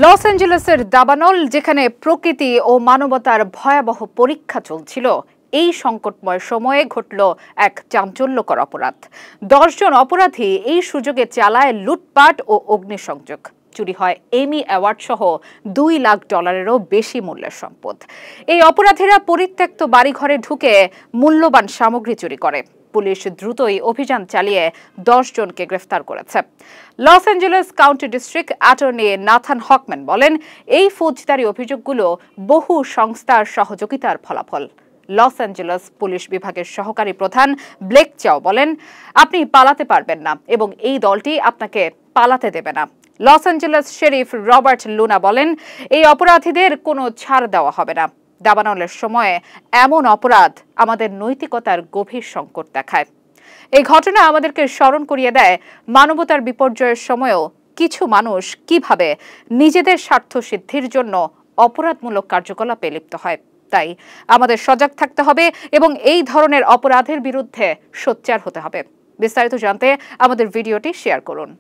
Loss অ্যাঞ্জেলেসের দাবানল, যেখানে প্রকৃতি ও মানবতার ভয়াবহ পরীক্ষা চলছিল, এই সংকটময় সময়ে ঘটল এক চাঞ্চল্যকর অপরাধ। 10 জন অপরাধী এই সুযোগে চালায় লুটপাট ও অগ্নিসংযোগ। চুরি হয় এমি অ্যাওয়ার্ড সহ $2 লাখ বেশি মূল্যের সম্পদ। এই অপরাধীরা পরিত্যক্ত বাড়িঘরে ঢুকে মূল্যবান সামগ্রী চুরি করে। পুলিশ দ্রুতই অভিযান চালিয়ে 10 জনকে গ্রেফতার করেছে। Los Angeles County district attorney Nathan Hochman বলেন, এই ফৌজদারি অভিযোগগুলো বহু সংস্থার সহযোগিতার ফলাফল। লস অ্যাঞ্জেলেস পুলিশ বিভাগের সহকারী প্রধান ব্লেক চাও বলেন, আপনি পালাতে পারবেন না এবং এই দলটি আপনাকে পালাতে দেবে না। Los Angeles sheriff Robert Luna বলেন, এই অপরাধীদের কোনো ছাড় দেওয়া হবে না। দাবানলের সময়ে এমন অপরাধ আমাদের নৈতিকতার গভীর সংকট দেখায়। এই ঘটনা আমাদেরকে স্মরণ করিয়ে দেয়, মানবতার বিপর্যয়ের সময়েও কিছু মানুষ কিভাবে নিজেদের স্বার্থ সিদ্ধির জন্য অপরাধমূলক কার্যকলাপে লিপ্ত হয়। তাই আমাদের সজাগ থাকতে হবে এবং এই ধরনের অপরাধের বিরুদ্ধে সোচ্চার হতে হবে। বিস্তারিত জানতে আমাদের ভিডিওটি শেয়ার করুন।